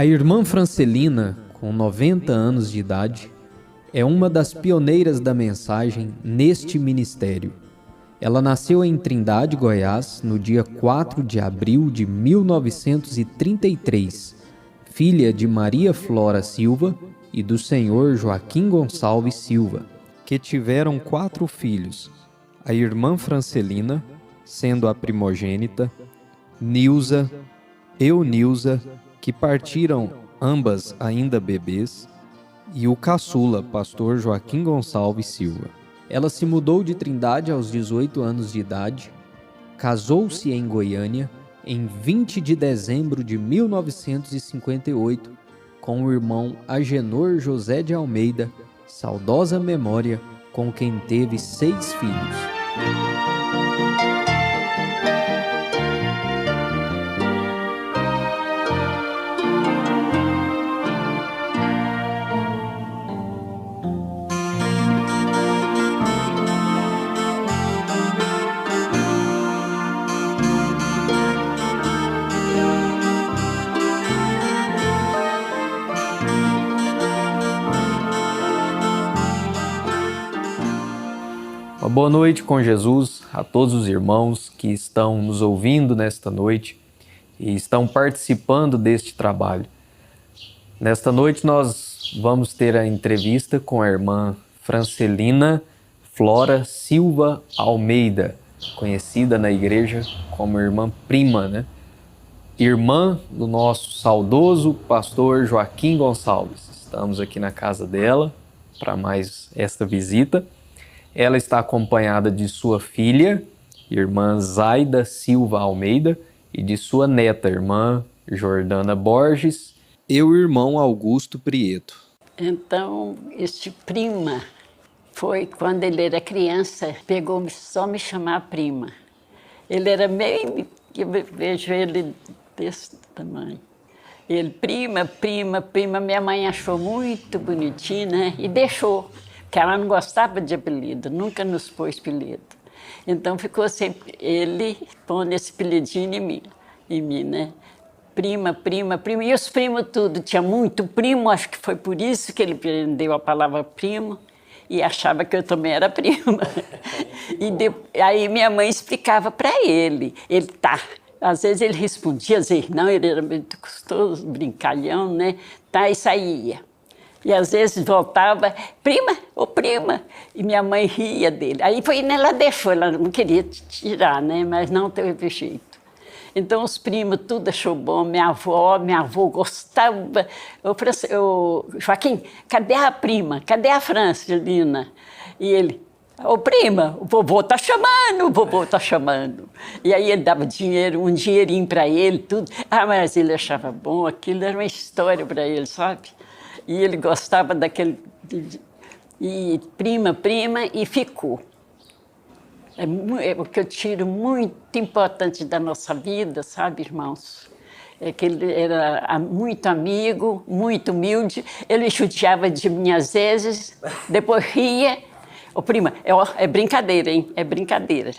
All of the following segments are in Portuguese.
A irmã Francelina, com 90 anos de idade, é uma das pioneiras da mensagem neste ministério. Ela nasceu em Trindade, Goiás, no dia 4 de abril de 1933, filha de Maria Flora Silva e do senhor Joaquim Gonçalves Silva, que tiveram 4 filhos: a irmã Francelina, sendo a primogênita, Nilza, Eunilza, que partiram ambas ainda bebês, e o caçula, pastor Joaquim Gonçalves Silva. Ela se mudou de Trindade aos 18 anos de idade, casou-se em Goiânia em 20 de dezembro de 1958 com o irmão Agenor José de Almeida, saudosa memória, com quem teve 6 filhos. Uma boa noite com Jesus a todos os irmãos que estão nos ouvindo nesta noite e estão participando deste trabalho. Nesta noite nós vamos ter a entrevista com a irmã Francelina Flora Silva Almeida, conhecida na igreja como irmã Prima, né? Irmã do nosso saudoso pastor Joaquim Gonçalves. Estamos aqui na casa dela para mais esta visita. Ela está acompanhada de sua filha, irmã Zaida Silva Almeida, e de sua neta, irmã Jordana Borges, e o irmão Augusto Prieto. Então, este prima foi quando ele era criança, pegou só me chamar prima. Ele era meio, eu vejo ele desse tamanho. Ele, prima, prima, prima, minha mãe achou muito bonitinho, né? E deixou. Que ela não gostava de apelido, nunca nos pôs apelido. Então ficou sempre ele pondo esse apelidinho em mim, né? Prima, prima, prima. E os primos tudo, tinha muito primo, acho que foi por isso que ele aprendeu a palavra primo e achava que eu também era prima. Aí minha mãe explicava para ele, tá. Às vezes ele respondia, às vezes não, ele era muito gostoso, brincalhão, né? Tá, e saía. E às vezes voltava, prima, ô prima, e minha mãe ria dele. Aí foi, ela deixou, ela não queria tirar, né? Mas não teve jeito. Então os primos, tudo achou bom, minha avó gostava. Joaquim, cadê a prima? Cadê a Francelina? E ele, ô prima, o vovô tá chamando, o vovô tá chamando. E aí ele dava dinheiro, um dinheirinho para ele, tudo. Ah, mas ele achava bom, aquilo era uma história para ele, sabe? E ele gostava daquele... E prima, e ficou. É o que eu tiro muito importante da nossa vida, sabe, irmãos? É que ele era muito amigo, muito humilde. Ele judiava de mim às vezes, depois ria. Ô, prima, é brincadeira, hein? É brincadeira.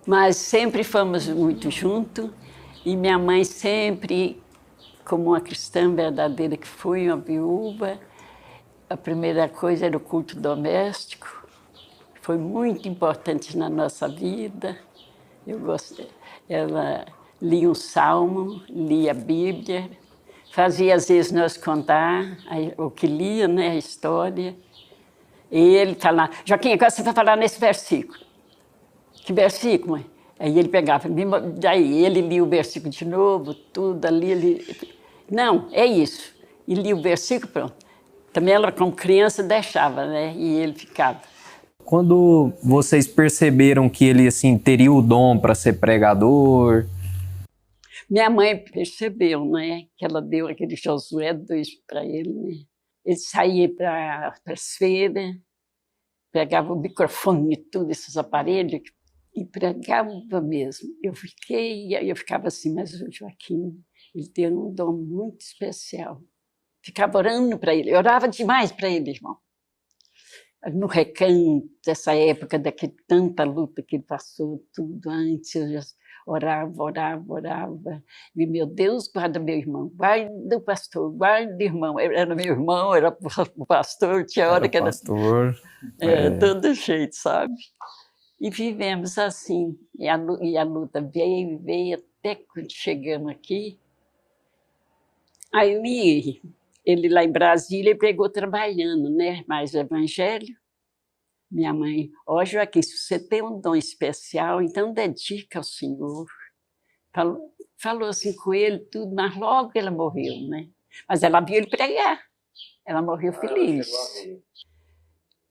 Mas sempre fomos muito juntos. E minha mãe sempre... Como uma cristã verdadeira que fui, uma viúva, a primeira coisa era o culto doméstico. Foi muito importante na nossa vida. Eu gostei. Ela lia um salmo, lia a Bíblia, fazia às vezes nós contar o que lia, né, a história. E ele falava, Joaquim, agora você vai falar nesse versículo. Que versículo, mãe? Aí ele pegava, daí ele lia o versículo de novo, tudo ali, não, é isso. E lia o versículo, pronto. Também ela, como criança, deixava, né? E ele ficava. Quando vocês perceberam que ele, assim, teria o dom para ser pregador? Minha mãe percebeu, né? Que ela deu aquele Josué 2 para ele, né? Ele saía para as feiras, pegava o microfone e tudo, esses aparelhos, e pregava mesmo. Eu ficava assim, mas o Joaquim, ele tem um dom muito especial. Ficava orando para ele, eu orava demais para ele, irmão. no Recanto, essa época, tanta luta que ele passou, tudo antes, eu já orava. E, meu Deus, guarda meu irmão, guarda o pastor, guarda o irmão. Era meu irmão, era o pastor, tinha hora que era... pastor. Todo jeito, sabe? E vivemos assim. E a luta veio até quando chegamos aqui. Aí, ele lá em Brasília, ele pegou trabalhando, né? Mais evangelho. Minha mãe, Joaquim, se você tem um dom especial, então dedica ao Senhor. Falou assim com ele tudo, mas logo ela morreu, né? Mas ela viu ele pregar. Ela morreu feliz.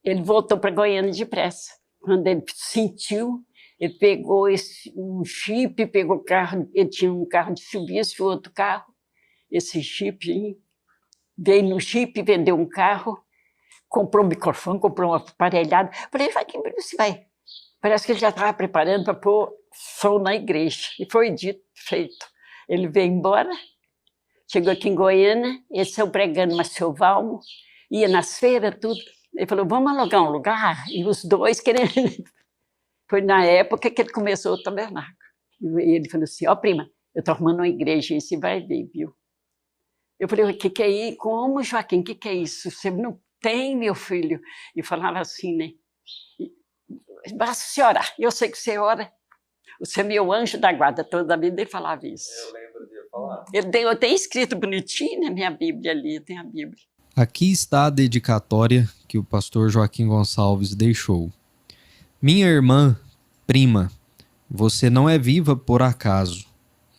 Ele voltou para Goiânia depressa. Quando ele sentiu, ele pegou um jipe, pegou o carro, ele tinha um carro de serviço, outro carro. Esse jipe, veio no jipe, vendeu um carro, comprou um microfone, comprou uma aparelhada. Falei, vai, você vai. Parece que ele já estava preparando para pôr som na igreja. E foi dito, feito. Ele veio embora, chegou aqui em Goiânia, eles estão pregando Maceu Valmo, ia nas feiras, tudo. Ele falou, vamos alugar um lugar? E os dois querendo... Foi na época que ele começou o tabernáculo. E ele falou assim, prima, eu estou arrumando uma igreja, e você vai ver, viu? Eu falei, o que é isso? Como, Joaquim, o que é isso? Você não tem, meu filho? E falava assim, né? Basta você orar. Eu sei que você ora. Você é meu anjo da guarda. Toda a vida ele falava isso. Eu lembro de falar. Eu tenho escrito bonitinho na minha Bíblia ali, tem a Bíblia. Aqui está a dedicatória que o pastor Joaquim Gonçalves deixou. Minha irmã, prima, você não é viva por acaso.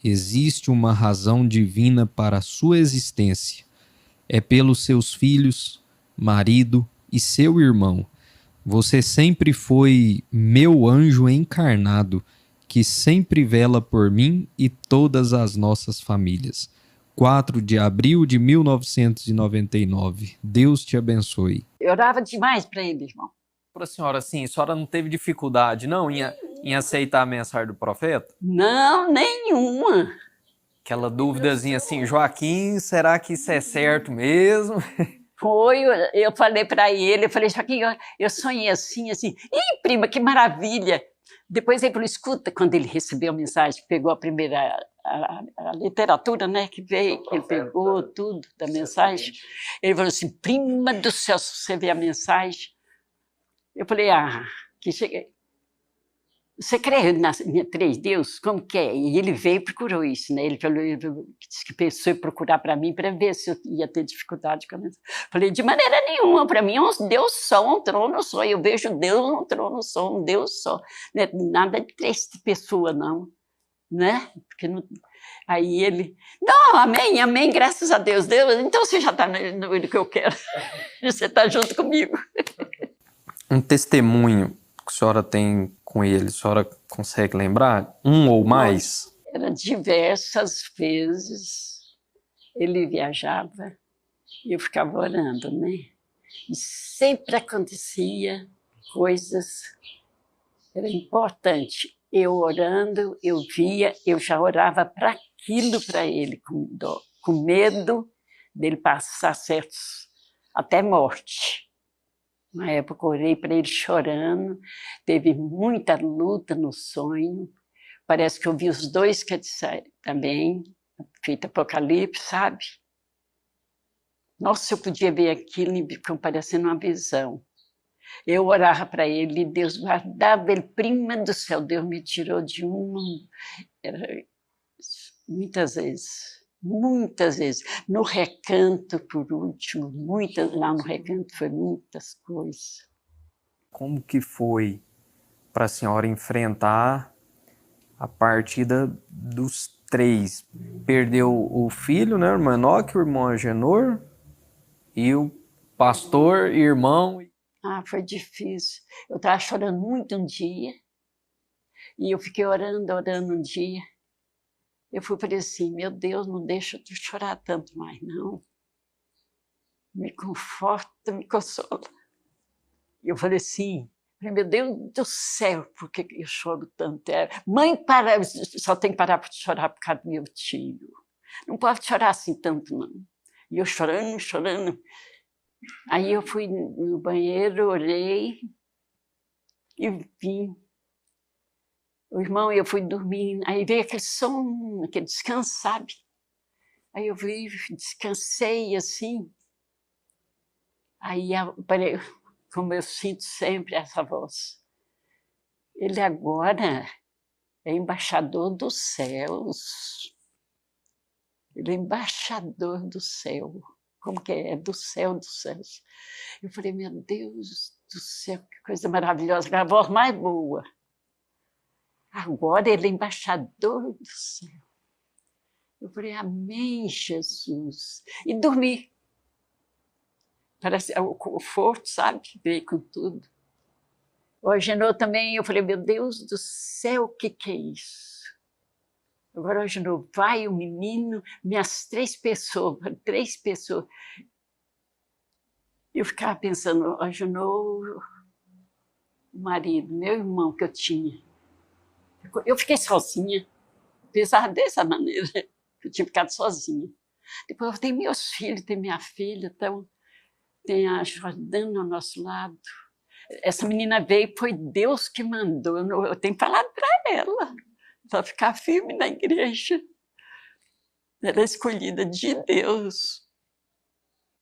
Existe uma razão divina para a sua existência. É pelos seus filhos, marido e seu irmão. Você sempre foi meu anjo encarnado, que sempre vela por mim e todas as nossas famílias. 4 de abril de 1999. Deus te abençoe. Eu orava demais para ele, irmão. Para a senhora, assim, a senhora não teve dificuldade, não, em aceitar a mensagem do profeta? Não, nenhuma. Aquela dúvidazinha assim, Joaquim, será que isso é certo mesmo? Foi, eu falei para ele, eu falei, Joaquim, eu sonhei assim. Ih, prima, que maravilha! Depois ele falou, escuta, quando ele recebeu a mensagem, pegou a primeira, a literatura, né, que veio, ele pegou tudo da mensagem, ele falou assim, prima do céu, se você vê a mensagem. Eu falei, que cheguei. Você crê em 3 deuses? Como que é? E ele veio e procurou isso, né? Ele disse que pensou em procurar para mim para ver se eu ia ter dificuldade com a mensagem. Falei, de maneira nenhuma, para mim é um Deus só, um trono só. Eu vejo Deus, um trono só, um Deus só. Né? Nada de 3 pessoas, não. Né? Porque não... Aí ele, não, amém, graças a Deus. Então você já está no que eu quero. Você está junto comigo. Um testemunho que a senhora tem com ele, a senhora consegue lembrar? Um ou mais? Era diversas vezes. Ele viajava e eu ficava orando, né? E sempre acontecia coisas, era importante. Eu orando, eu via, eu já orava para aquilo para ele, com medo dele passar certos, até morte. Na época, eu orei para ele chorando, teve muita luta no sonho. Parece que eu vi os 2 que disseram também, feito Apocalipse, sabe? Nossa, eu podia ver aquilo e ficou parecendo uma visão. Eu orava para ele, Deus guardava ele, prima do céu, Deus me tirou de uma... Muitas vezes. No Recanto, por último, lá no Recanto foi muitas coisas. Como que foi para a senhora enfrentar a partida dos 3? Perdeu o filho, né, o irmão Enoque, o irmão Agenor, e o pastor, irmão. Foi difícil. Eu estava chorando muito um dia, e eu fiquei orando um dia. Eu falei assim, meu Deus, não deixa eu chorar tanto mais, não. Me conforta, me consola. E eu falei assim, meu Deus do céu, por que eu choro tanto? Mãe, só tem que parar de chorar por causa do meu tio. Não pode chorar assim tanto, não. E eu chorando. Aí eu fui no banheiro, orei e vim. O irmão, eu fui dormir, aí veio aquele som, aquele descanso, sabe? Aí eu vi, descansei assim. Aí, como eu sinto sempre essa voz, ele agora é embaixador dos céus. Ele é embaixador do céu. Como que é? É do céu dos céus. Eu falei, meu Deus do céu, que coisa maravilhosa, a voz mais boa. Agora ele é embaixador do céu. Eu falei, amém, Jesus. E dormi. Parece o conforto, sabe? Veio com tudo. O Agenor também, eu falei, meu Deus do céu, o que é isso? Agora o Agenor vai, o menino, minhas três pessoas. Eu ficava pensando, o Agenor, o marido, meu irmão que eu tinha. Eu fiquei sozinha. Pensava dessa maneira, eu tinha ficado sozinha. Depois eu tenho meus filhos, tem minha filha, então, tem a Jordana ao nosso lado. Essa menina veio, foi Deus que mandou. Eu tenho falado para ela, para ficar firme na igreja. Ela é escolhida de Deus.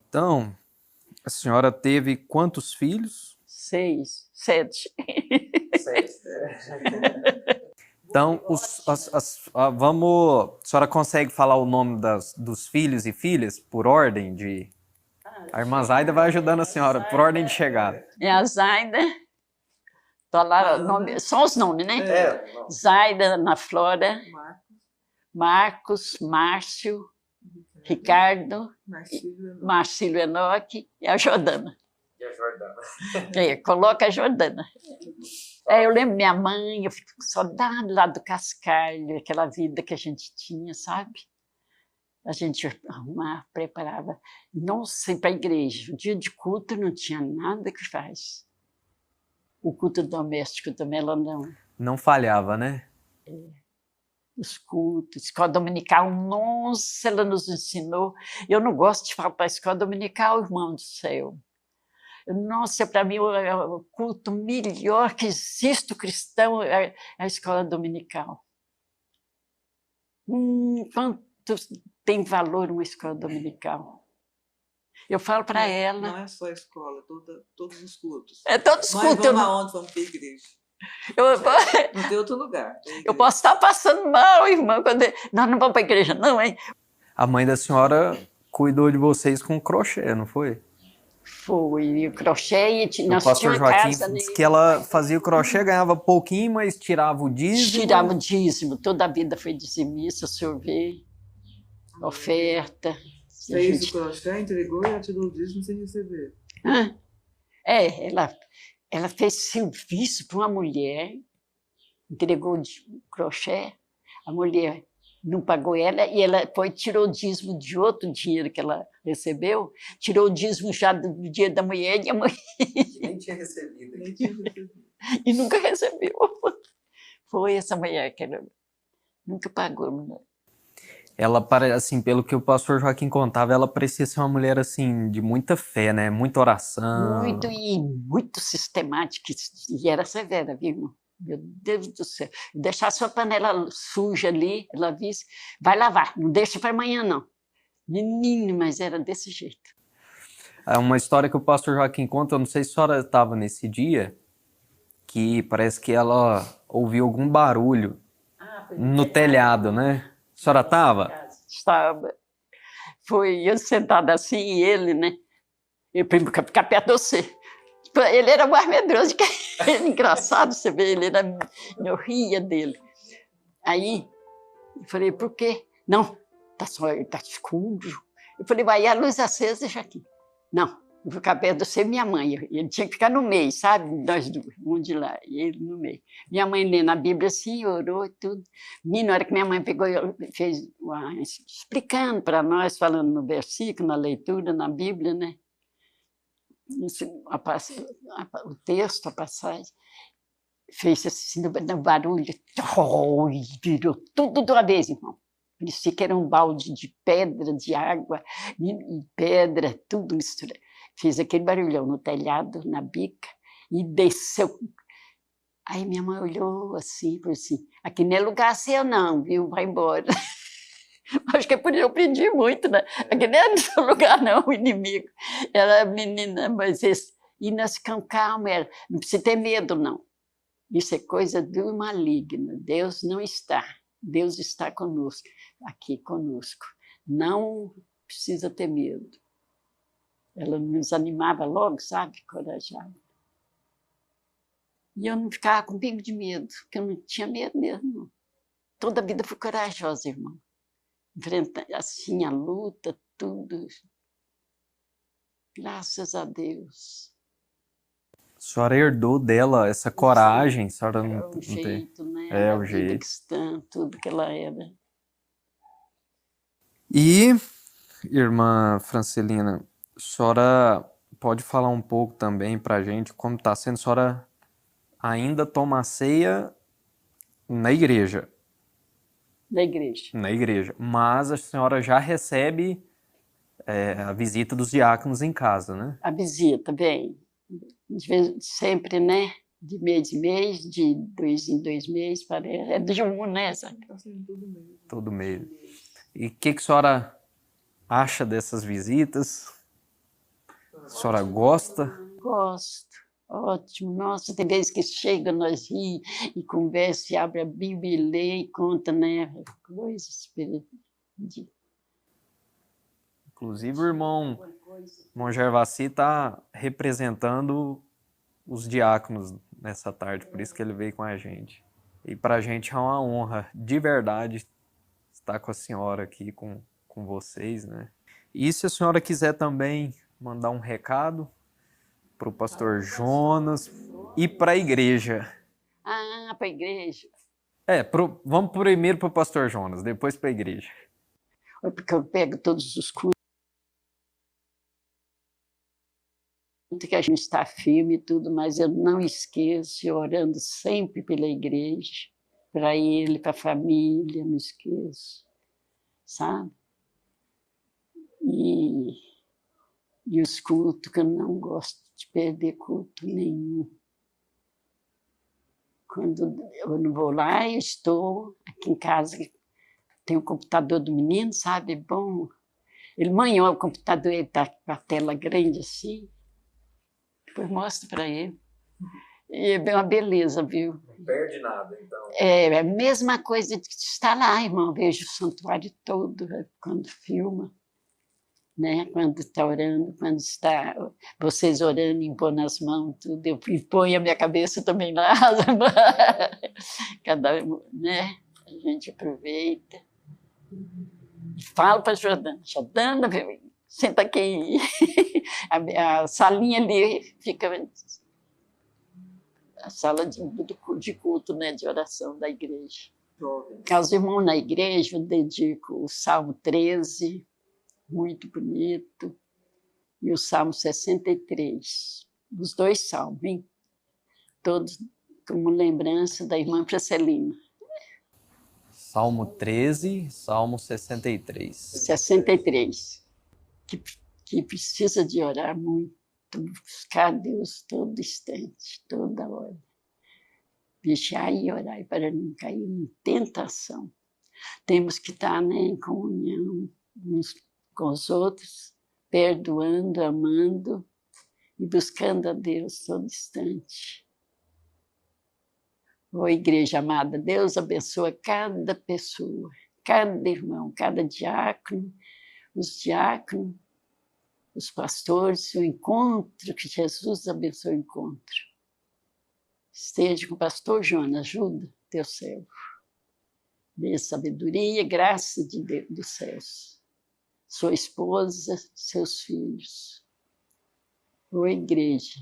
Então, a senhora teve quantos filhos? 6, 7. Então, vamos. A senhora consegue falar o nome dos filhos e filhas por ordem de. A irmã Zaida vai ajudando a senhora por ordem de chegada. É a Zaida. Tô lá, só os nomes, né? Zaida, Ana Flora, Marcos, Márcio, Ricardo, Marcílio Enoque e a Jordana. E a Jordana. Coloca a Jordana. Eu lembro minha mãe, eu fico com saudade lá do Cascalho, aquela vida que a gente tinha, sabe? A gente arrumava, preparava. Nossa, para a igreja. O dia de culto não tinha nada que faz. O culto doméstico também, ela não. Não falhava, né? Os cultos, escola dominical, nossa, ela nos ensinou. Eu não gosto de falar para a escola dominical, irmão do céu. Nossa, para mim, o culto melhor que existe o cristão é a escola dominical. Quanto tem valor uma escola dominical? Eu falo para ela... Não é só a escola, todos os cultos. É todos os cultos. Vamos aonde? Vamos para a igreja. Não tem outro lugar. Eu posso estar passando mal, irmã, quando nós não vamos para a igreja, não, hein? A mãe da senhora cuidou de vocês com crochê, não foi? Foi, e o crochê, nós o pastor Joaquim casa, disse que ela fazia o crochê, ganhava pouquinho, mas tirava o dízimo. Tirava o dízimo, toda a vida foi dizimista, o senhor vê, oferta. Fez o crochê, entregou e ela tirou o dízimo sem receber. Ela fez serviço para uma mulher, entregou o crochê, a mulher não pagou ela, e ela tirou o dízimo de outro dinheiro que ela recebeu, tirou o dízimo já do dia da mulher, e a mulher... Nem tinha recebido. E nunca recebeu. Foi essa mulher que ela nunca pagou. Ela, assim, pelo que o pastor Joaquim contava, ela parecia ser uma mulher, assim, de muita fé, né? Muita oração. Muito sistemática, e era severa, viu, irmão? Meu Deus do céu. Deixar sua panela suja ali, ela disse, vai lavar, não deixa para amanhã, não. Menino, mas era desse jeito. É uma história que o pastor Joaquim conta, eu não sei se a senhora estava nesse dia, que parece que ela ouviu algum barulho no telhado, né? A senhora estava? Estava. Foi eu sentada assim e ele, né? Eu ficar perto de você. Ele era mais medroso que ele, engraçado, você vê, eu ria dele. Aí, eu falei, por quê? Não, tá escuro. Eu falei, vai, e a luz acesa, deixa aqui. Não, eu vou ficar perto de você e minha mãe. Ele tinha que ficar no meio, sabe? Nós duas, um de lá e ele no meio. Minha mãe lendo a Bíblia assim, orou e tudo. E na hora que minha mãe pegou, fez explicando para nós, falando no versículo, na leitura, na Bíblia, né? O texto, a passagem, fez assim, no barulho, virou tudo de uma vez, irmão. Parecia que era um balde de pedra, de água, e pedra, tudo misturado. fez aquele barulhão no telhado, na bica, e desceu. Aí minha mãe olhou assim, falou assim, aqui não é lugar seu não, viu? Vai embora. Acho que é por isso que eu pedi muito, né? Aqui não é seu lugar não, o inimigo. Ela, menina, mas esse... E nós ficamos calmos, não precisa ter medo, não. Isso é coisa do maligno. Deus não está. Deus está conosco, aqui conosco. Não precisa ter medo. Ela nos animava logo, sabe? Corajava. E eu não ficava com pingo de medo, porque eu não tinha medo mesmo. Toda a vida fui corajosa, irmão. Enfrentar assim a luta, tudo. Graças a Deus. A senhora herdou dela essa coragem, a senhora não, O jeito, né? É, a o vida jeito. cristã, tudo que ela era. E, irmã Francelina, a senhora pode falar um pouco também pra gente como está sendo? A senhora ainda toma a ceia na igreja? Da igreja. Na igreja. Mas a senhora já recebe a visita dos diáconos em casa, né? A visita, bem, de vez, sempre, né? De mês em mês, de 2 em 2 meses, parece. É de um, né? Sabe? Todo mês. E o que a senhora acha dessas visitas? A senhora gosta? Gosto. Ótimo. Nossa, tem vezes que chega, nós ri e conversa, e abre a Bíblia e lê e conta, né? Coisas. Inclusive o irmão Gervasi está representando os diáconos nessa tarde, por isso que ele veio com a gente. E para a gente é uma honra, de verdade, estar com a senhora aqui, com vocês, né? E se a senhora quiser também mandar um recado para o pastor Jonas e para a igreja. Ah, para a igreja. Vamos primeiro para o pastor Jonas, depois para a igreja. Porque eu pego todos os cultos que a gente está firme e tudo, mas eu não esqueço, orando sempre pela igreja, para ele, para a família, não esqueço, sabe? E os cultos, que eu não gosto de perder culto nenhum. Quando eu não vou lá, eu estou aqui em casa, tem o computador do menino, sabe? Bom, ele manhou o computador, ele está com a tela grande assim, depois mostro para ele. E é uma beleza, viu? Não perde nada, então. É a mesma coisa de estar lá, irmão. Vejo o santuário todo quando filma, né? Quando está orando, quando está vocês orando, impondo as mãos, tudo. Eu ponho a minha cabeça também lá. Cada um, né? A gente aproveita. Falo para a Jordana, senta aqui. A salinha ali fica a sala de culto, né, de oração da igreja. Aos irmãos na igreja, eu dedico o Salmo 13, muito bonito, e o Salmo 63, os 2 salmos, hein? Todos como lembrança da irmã Francelina. Salmo 13, Salmo 63. 63, que precisa de orar muito, buscar Deus todo instante, toda hora. Deixar e orar para não cair em tentação. Temos que estar, né, em comunhão uns com os outros, perdoando, amando e buscando a Deus todo instante. Ô igreja amada, Deus abençoa cada pessoa, cada irmão, cada diácono, os diáconos, os pastores, o encontro, que Jesus abençoe o encontro. Esteja com o pastor Jonas, ajuda teu servo. Dê sabedoria e graça de Deus dos céus. Sua esposa, seus filhos. Ô igreja,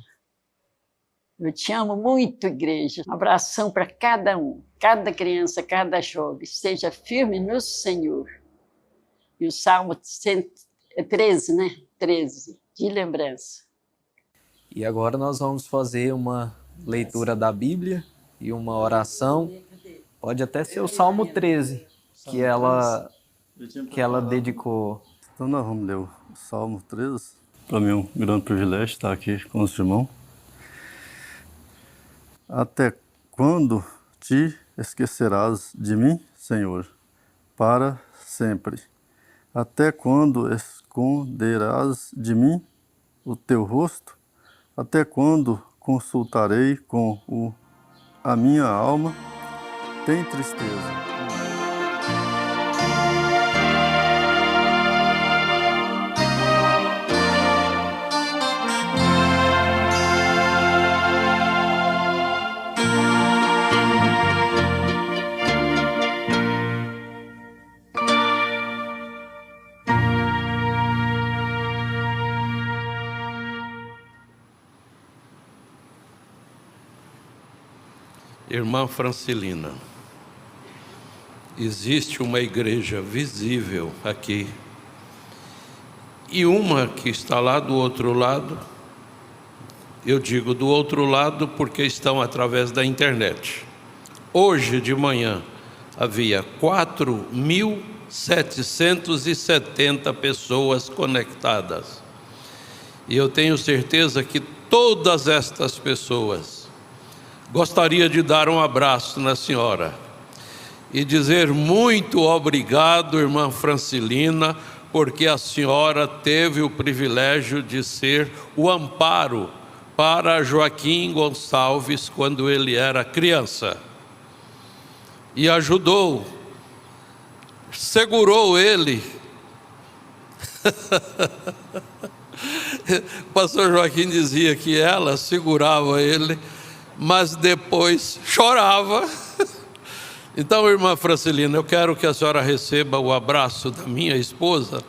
eu te amo muito, igreja. Um abração para cada um, cada criança, cada jovem. Esteja firme no Senhor. E o Salmo 13, né? 13, de lembrança. E agora nós vamos fazer uma leitura da Bíblia e uma oração. Pode até ser o Salmo 13, que ela dedicou. Então nós vamos ler o Salmo 13. Para mim é um grande privilégio estar aqui com os irmãos. Até quando te esquecerás de mim, Senhor? Para sempre. Até quando esconderás de mim o teu rosto? Até quando consultarei com a minha alma? Tem tristeza. Irmã Francilina, existe uma igreja visível aqui e uma que está lá do outro lado. Eu digo do outro lado porque estão através da internet. Hoje de manhã havia 4.770 pessoas conectadas. E eu tenho certeza que todas estas pessoas gostaria de dar um abraço na senhora e dizer muito obrigado, irmã Francilina, porque a senhora teve o privilégio de ser o amparo para Joaquim Gonçalves quando ele era criança. E ajudou, segurou ele. O pastor Joaquim dizia que ela segurava ele, mas depois chorava. Então, irmã Francilina, eu quero que a senhora receba o abraço da minha esposa,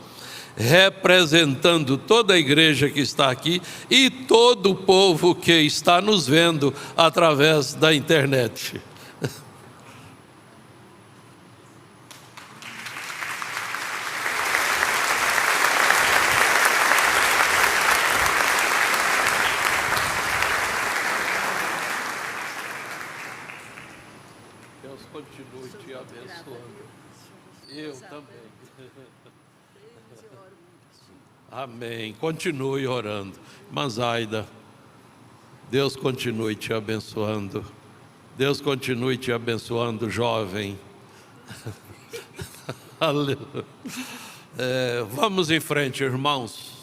representando toda a igreja que está aqui e todo o povo que está nos vendo através da internet. Deus continue te abençoando. Eu também. Amém. Continue orando. Mas Aida, Deus continue te abençoando. Deus continue te abençoando, jovem. Aleluia. Vamos em frente, irmãos.